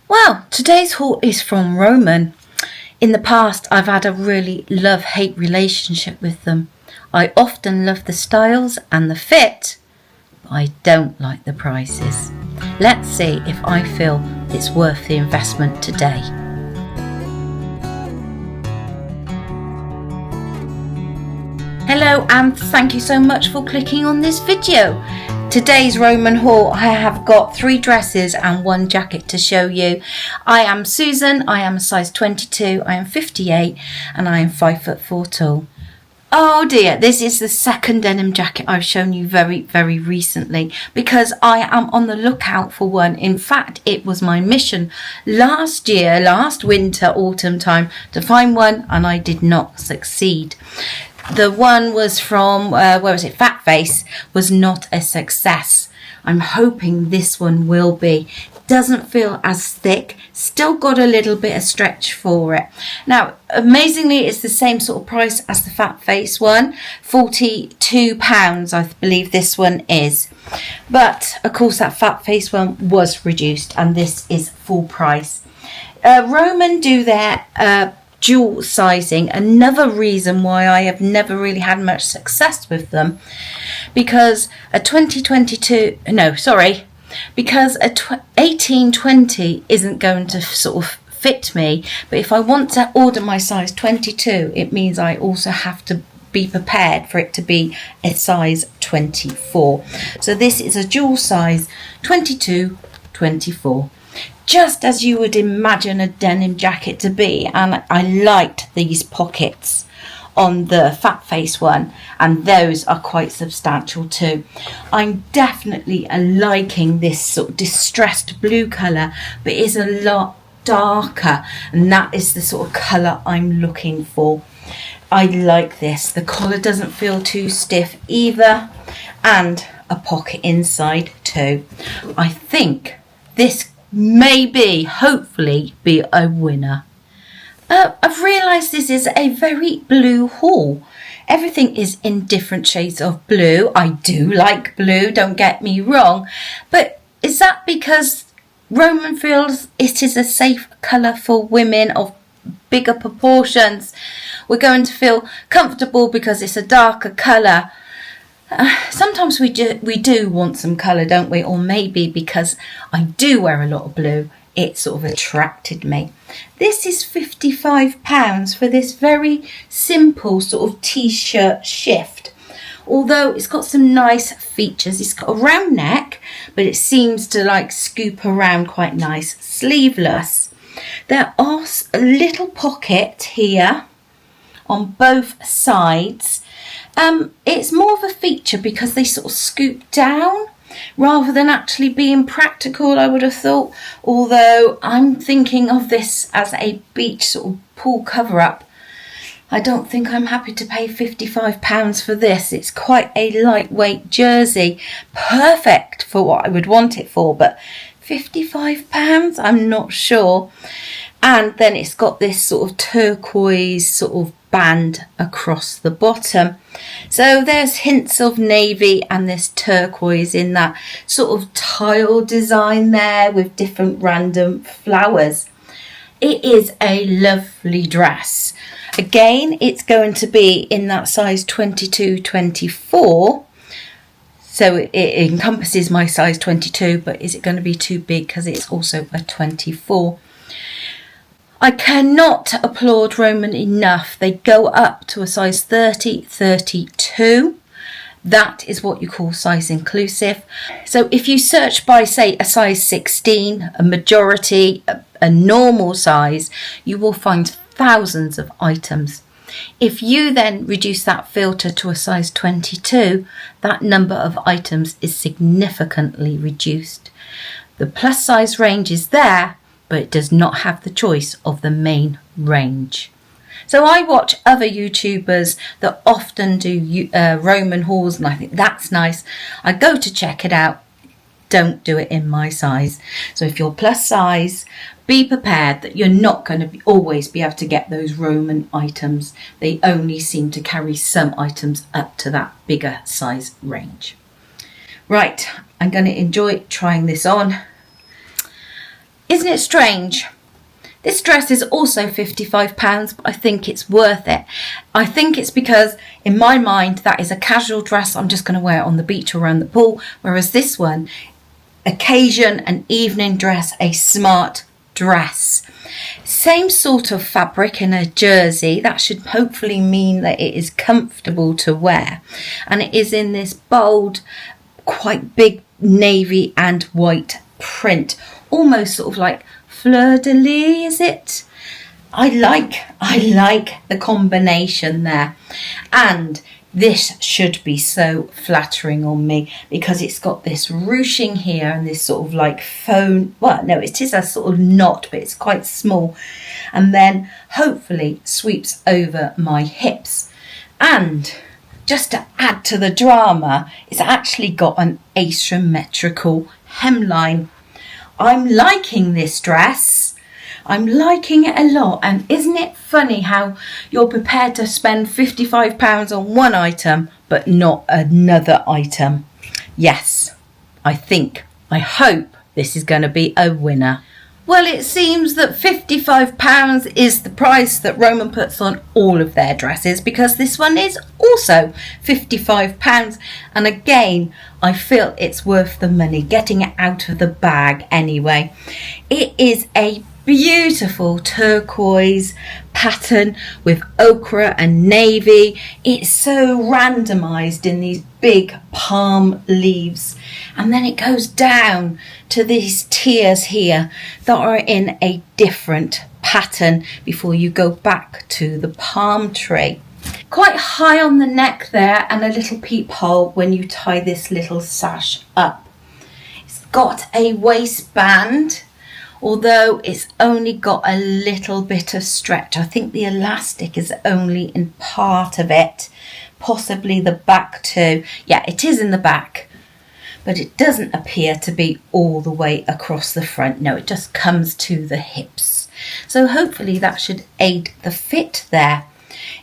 Well, today's haul is from Roman. In the past, I've had a really love-hate relationship with them. I often love the styles and the fit, but I don't like the prices. Let's see if I feel it's worth the investment today. Hello and thank you so much for clicking on this video. Today's Roman haul, I have got 3 dresses and 1 jacket to show you. I am Susan, I am a size 22, I am 58 and I am 5'4" tall. Oh dear, this is the second denim jacket I've shown you very recently because I am on the lookout for one. In fact, it was my mission last winter, autumn time, to find one, and I did not succeed. The one was from, Fat Face, was not a success. I'm hoping this one will be. Doesn't feel as thick, still got a little bit of stretch for it. Now, amazingly, it's the same sort of price as the Fat Face one, £42, I believe this one is. But, of course, that Fat Face one was reduced, and this is full price. Roman do their dual sizing, another reason why I have never really had much success with them, because a 18-20 isn't going to sort of fit me. But if I want to order my size 22, it means I also have to be prepared for it to be a size 24. So this is a dual size 22-24. Just as you would imagine a denim jacket to be, and I liked these pockets on the Fat Face one, and those are quite substantial too. I'm definitely liking this sort of distressed blue colour, but it is a lot darker, and that is the sort of colour I'm looking for. I like this. The collar doesn't feel too stiff either, and a pocket inside too. I think this hopefully be a winner. I've realised this is a very blue haul. Everything is in different shades of blue. I do like blue, don't get me wrong, but is that because Roman feels it is a safe colour for women of bigger proportions? We're going to feel comfortable because it's a darker colour. Sometimes we do want some colour, don't we? Or maybe because I do wear a lot of blue, it sort of attracted me. This is £55 for this very simple sort of t-shirt shift. Although it's got some nice features. It's got a round neck, but it seems to like scoop around quite nice. Sleeveless. There are a little pocket here on both sides. It's more of a feature because they sort of scoop down rather than actually being practical, I would have thought. Although I'm thinking of this as a beach sort of pool cover-up. I don't think I'm happy to pay £55 for this. It's quite a lightweight jersey. Perfect for what I would want it for, but £55? I'm not sure. And then it's got this sort of turquoise sort of band across the bottom. So there's hints of navy and this turquoise in that sort of tile design there with different random flowers. It is a lovely dress. Again, it's going to be in that size 22-24. So it encompasses my size 22, but is it going to be too big because it's also a 24? I cannot applaud Roman enough. They go up to a size 30-32. That is what you call size inclusive. So if you search by, say, a size 16, a majority, a normal size, you will find thousands of items. If you then reduce that filter to a size 22, that number of items is significantly reduced. The plus size range is there, but it does not have the choice of the main range. So I watch other YouTubers that often do Roman hauls, and I think that's nice. I go to check it out. Don't do it in my size. So if you're plus size, be prepared that you're not going to always be able to get those Roman items. They only seem to carry some items up to that bigger size range. Right, I'm going to enjoy trying this on. Isn't it strange? This dress is also £55, but I think it's worth it. I think it's because, in my mind, that is a casual dress. I'm just going to wear it on the beach or around the pool. Whereas this one, occasion, an evening dress, a smart dress. Same sort of fabric in a jersey. That should hopefully mean that it is comfortable to wear. And it is in this bold, quite big navy and white print. Almost sort of like fleur-de-lis, is it? I like the combination there. And this should be so flattering on me because it's got this ruching here and this sort of like faux, well, no, it is a sort of knot, but it's quite small. And then hopefully sweeps over my hips. And just to add to the drama, it's actually got an asymmetrical hemline. I'm liking this dress. I'm liking it a lot. And isn't it funny how you're prepared to spend £55 on one item, but not another item? Yes, I hope this is going to be a winner. Well, it seems that £55 is the price that Roman puts on all of their dresses, because this one is also £55. And again, I feel it's worth the money, getting it out of the bag anyway. It is a beautiful turquoise pattern with ochre and navy. It's so randomized in these big palm leaves, and then it goes down to these tiers here that are in a different pattern before you go back to the palm tree. Quite high on the neck there, and a little peephole when you tie this little sash up. It's got a waistband, although it's only got a little bit of stretch. I think the elastic is only in part of it, possibly the back too. Yeah, it is in the back, but it doesn't appear to be all the way across the front. No, it just comes to the hips. So hopefully that should aid the fit there.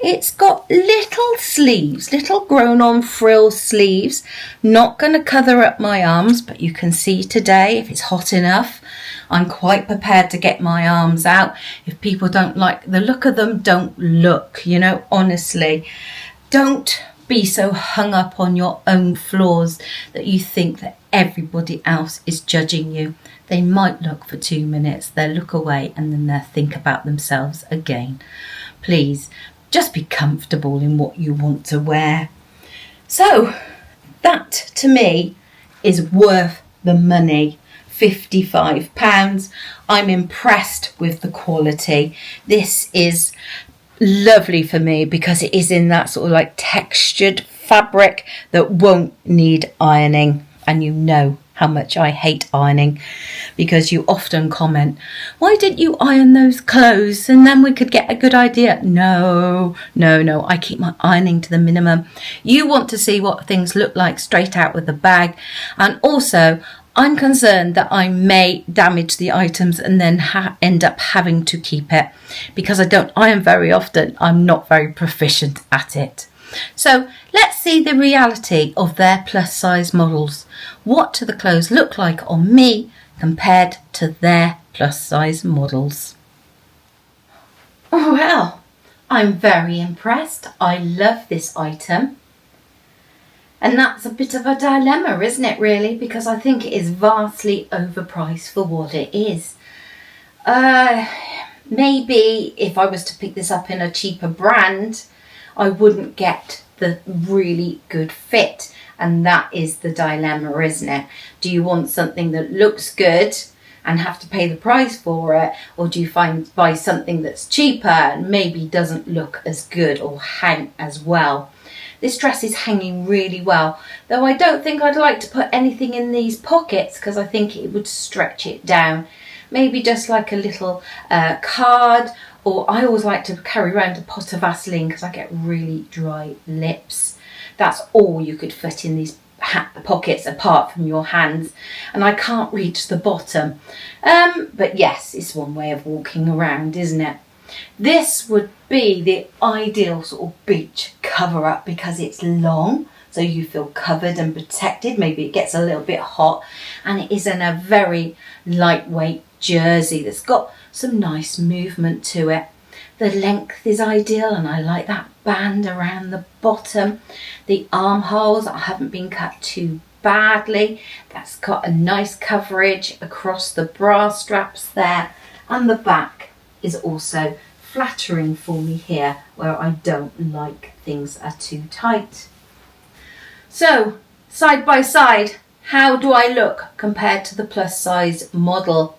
It's got little sleeves, little grown-on frill sleeves. Not going to cover up my arms, but you can see today, if it's hot enough, I'm quite prepared to get my arms out. If people don't like the look of them, don't look, honestly. Don't be so hung up on your own flaws that you think that everybody else is judging you. They might look for 2 minutes, they'll look away, and then they'll think about themselves again. Please, just be comfortable in what you want to wear. So, that to me is worth the money. £55. I'm impressed with the quality. This is lovely for me because it is in that sort of like textured fabric that won't need ironing. And you know how much I hate ironing, because you often comment, why didn't you iron those clothes and then we could get a good idea? No, I keep my ironing to the minimum. You want to see what things look like straight out with the bag. And also, I'm concerned that I may damage the items and then end up having to keep it, because I don't iron very often. I'm not very proficient at it. So let's see the reality of their plus size models. What do the clothes look like on me compared to their plus size models? Oh, well, I'm very impressed. I love this item. And that's a bit of a dilemma, isn't it, really? Because I think it is vastly overpriced for what it is. Maybe if I was to pick this up in a cheaper brand, I wouldn't get the really good fit. And that is the dilemma, isn't it? Do you want something that looks good and have to pay the price for it? Or do you buy something that's cheaper and maybe doesn't look as good or hang as well? This dress is hanging really well, though I don't think I'd like to put anything in these pockets because I think it would stretch it down. Maybe just like a little card, or I always like to carry around a pot of Vaseline because I get really dry lips. That's all you could fit in these pockets apart from your hands, and I can't reach the bottom. But yes, it's one way of walking around, isn't it? This would be the ideal sort of beach cover up because it's long, so you feel covered and protected. Maybe it gets a little bit hot, and it is in a very lightweight jersey that's got some nice movement to it. The length is ideal, and I like that band around the bottom. The armholes haven't been cut too badly. That's got a nice coverage across the bra straps there, and the back is also flattering for me here where I don't like things are too tight. So side by side, how do I look compared to the plus size model?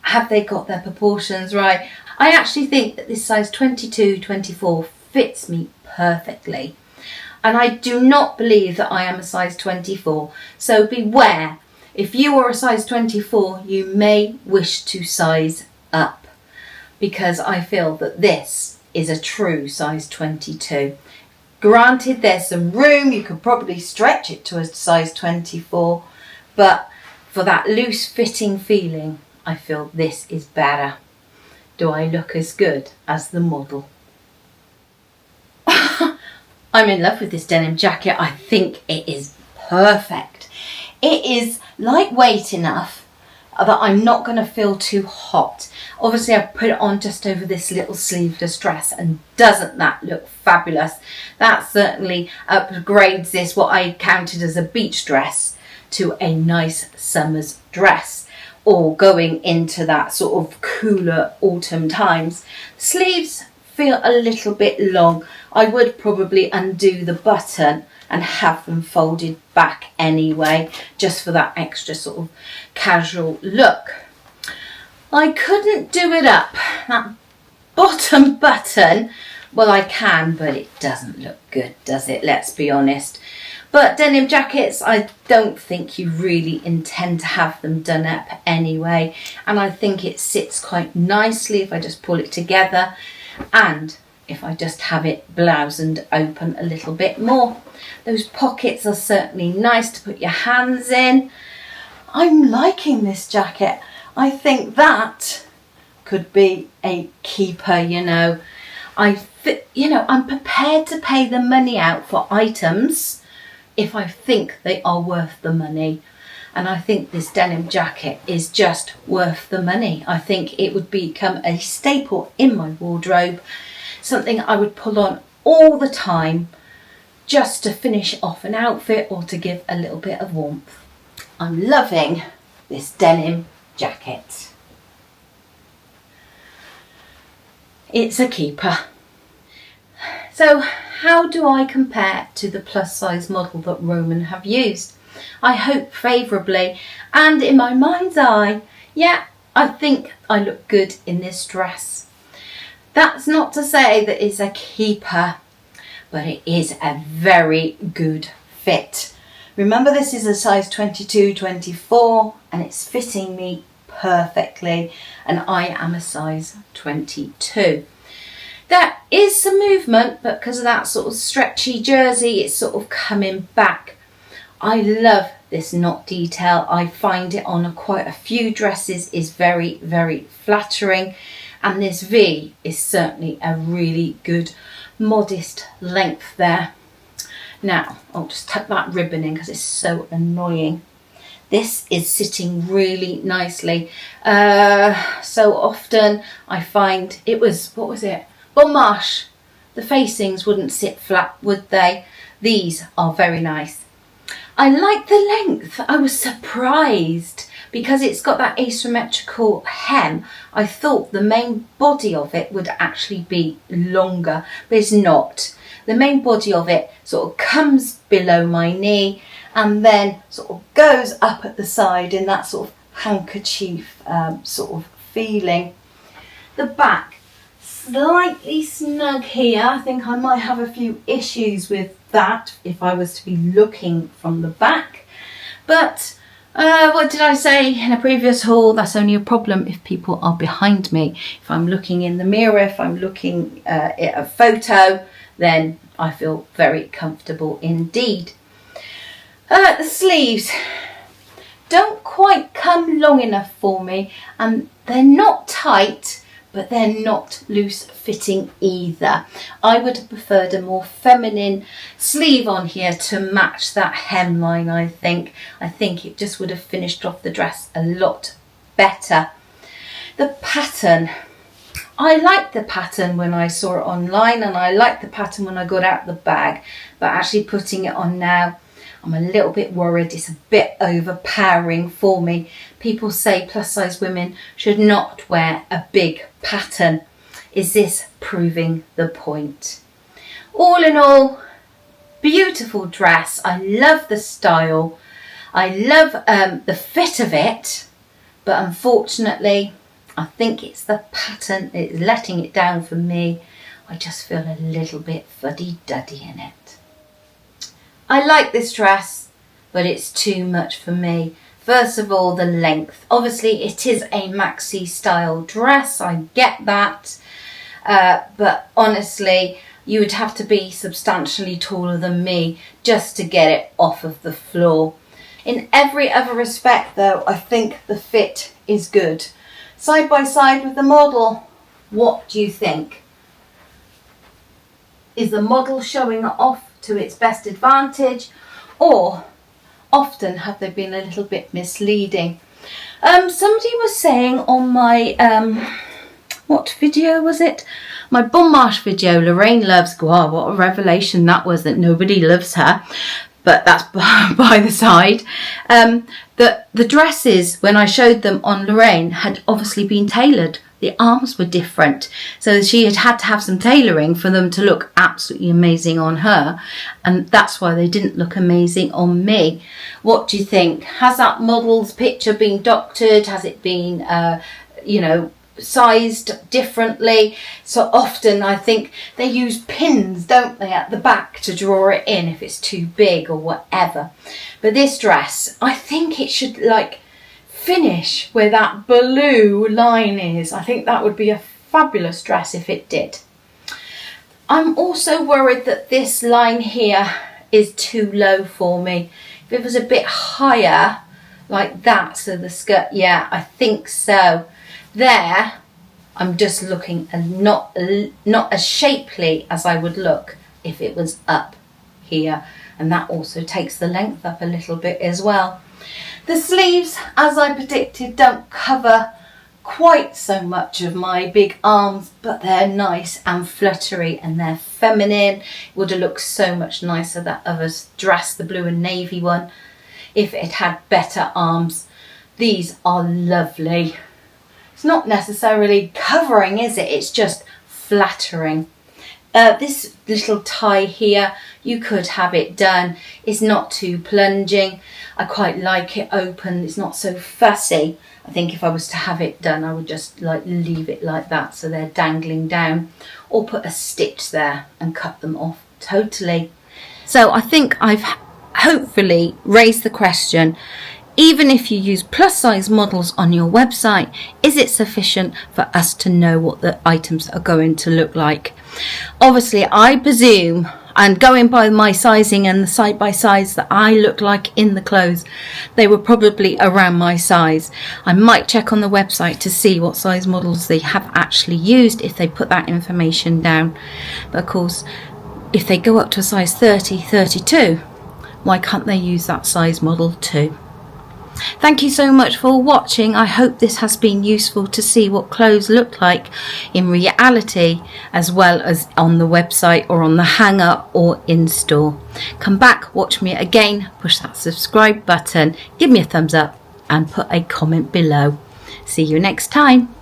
Have they got their proportions right? I actually think that this size 22-24 fits me perfectly. And I do not believe that I am a size 24. So beware, if you are a size 24, you may wish to size up, because I feel that this is a true size 22. Granted, there's some room, you could probably stretch it to a size 24, but for that loose fitting feeling, I feel this is better. Do I look as good as the model? I'm in love with this denim jacket. I think it is perfect. It is lightweight enough that I'm not going to feel too hot. Obviously, I've put it on just over this little sleeveless dress, and doesn't that look fabulous? That certainly upgrades this, what I counted as a beach dress, to a nice summer's dress, or going into that sort of cooler autumn times. Sleeves feel a little bit long. I would probably undo the button and have them folded back anyway, just for that extra sort of casual look. I couldn't do it up. That bottom button, well, I can, but it doesn't look good, does it? Let's be honest. But denim jackets, I don't think you really intend to have them done up anyway. And I think it sits quite nicely if I just pull it together, and if I just have it bloused open a little bit more. Those pockets are certainly nice to put your hands in. I'm liking this jacket. I think that could be a keeper, you know. I'm prepared to pay the money out for items if I think they are worth the money. And I think this denim jacket is just worth the money. I think it would become a staple in my wardrobe, something I would pull on all the time just to finish off an outfit or to give a little bit of warmth. I'm loving this denim jacket. It's a keeper. So how do I compare to the plus size model that Roman have used? I hope favourably, and in my mind's eye, yeah, I think I look good in this dress. That's not to say that it's a keeper, but it is a very good fit. Remember, this is a size 22-24 and it's fitting me perfectly, and I am a size 22. There is some movement, but because of that sort of stretchy jersey, it's sort of coming back. I love this knot detail. I find it on quite a few dresses is very, very flattering, and this V is certainly a really good modest length there. Now I'll just tuck that ribbon in because it's so annoying. This is sitting really nicely. So often I find it was, what was it? Bon Marche. The facings wouldn't sit flat, would they? These are very nice. I like the length. I was surprised because it's got that asymmetrical hem. I thought the main body of it would actually be longer, but it's not. The main body of it sort of comes below my knee and then sort of goes up at the side in that sort of handkerchief sort of feeling. The back, slightly snug here. I think I might have a few issues with that if I was to be looking from the back. But what did I say in a previous haul? That's only a problem if people are behind me. If I'm looking in the mirror, if I'm looking at a photo, then I feel very comfortable indeed. The sleeves don't quite come long enough for me, and they're not tight, but they're not loose fitting either. I would have preferred a more feminine sleeve on here to match that hemline, I think. I think it just would have finished off the dress a lot better. The pattern. I liked the pattern when I saw it online, and I liked the pattern when I got out the bag, but actually putting it on now, I'm a little bit worried. It's a bit overpowering for me. People say plus size women should not wear a big pattern. Is this proving the point? All in all, beautiful dress. I love the style. I love the fit of it, but unfortunately, I think it's the pattern. It's letting it down for me. I just feel a little bit fuddy-duddy in it. I like this dress, but it's too much for me. First of all, the length. Obviously, it is a maxi style dress. I get that. But honestly, you would have to be substantially taller than me just to get it off of the floor. In every other respect, though, I think the fit is good. Side by side with the model, what do you think? Is the model showing it off to its best advantage, or often have they been a little bit misleading? Somebody was saying on my what video was it? My Bon Marche video, Lorraine loves, wow, what a revelation that was, that nobody loves her, but that's by the side. The dresses, when I showed them on Lorraine, had obviously been tailored. The arms were different, so she had to have some tailoring for them to look absolutely amazing on her, and that's why they didn't look amazing on me. What do you think? Has that model's picture been doctored? Has it been sized differently? So often I think they use pins, don't they, at the back to draw it in if it's too big or whatever. But this dress, I think it should finish where that blue line is. I think that would be a fabulous dress if it did. I'm also worried that this line here is too low for me. If it was a bit higher like that, so the skirt, yeah, I think so. There, I'm just looking and not as shapely as I would look if it was up here, and that also takes the length up a little bit as well. The sleeves, as I predicted, don't cover quite so much of my big arms, but they're nice and fluttery and they're feminine. It would have looked so much nicer, that other dress, the blue and navy one, if it had better arms. These are lovely. It's not necessarily covering, is it? It's just flattering. This little tie here, you could have it done. It's not too plunging. I quite like it open. It's not so fussy. I think if I was to have it done, I would just leave it like that, so they're dangling down, or put a stitch there and cut them off totally. So I think I've hopefully raised the question. Even if you use plus size models on your website, is it sufficient for us to know what the items are going to look like? Obviously, I presume, and going by my sizing and the side by sides that I look like in the clothes, they were probably around my size. I might check on the website to see what size models they have actually used, if they put that information down. But of course, if they go up to a size 30, 32, why can't they use that size model too? Thank you so much for watching. I hope this has been useful to see what clothes look like in reality, as well as on the website or on the hang-up or in store. Come back, watch me again, push that subscribe button, give me a thumbs up and put a comment below. See you next time.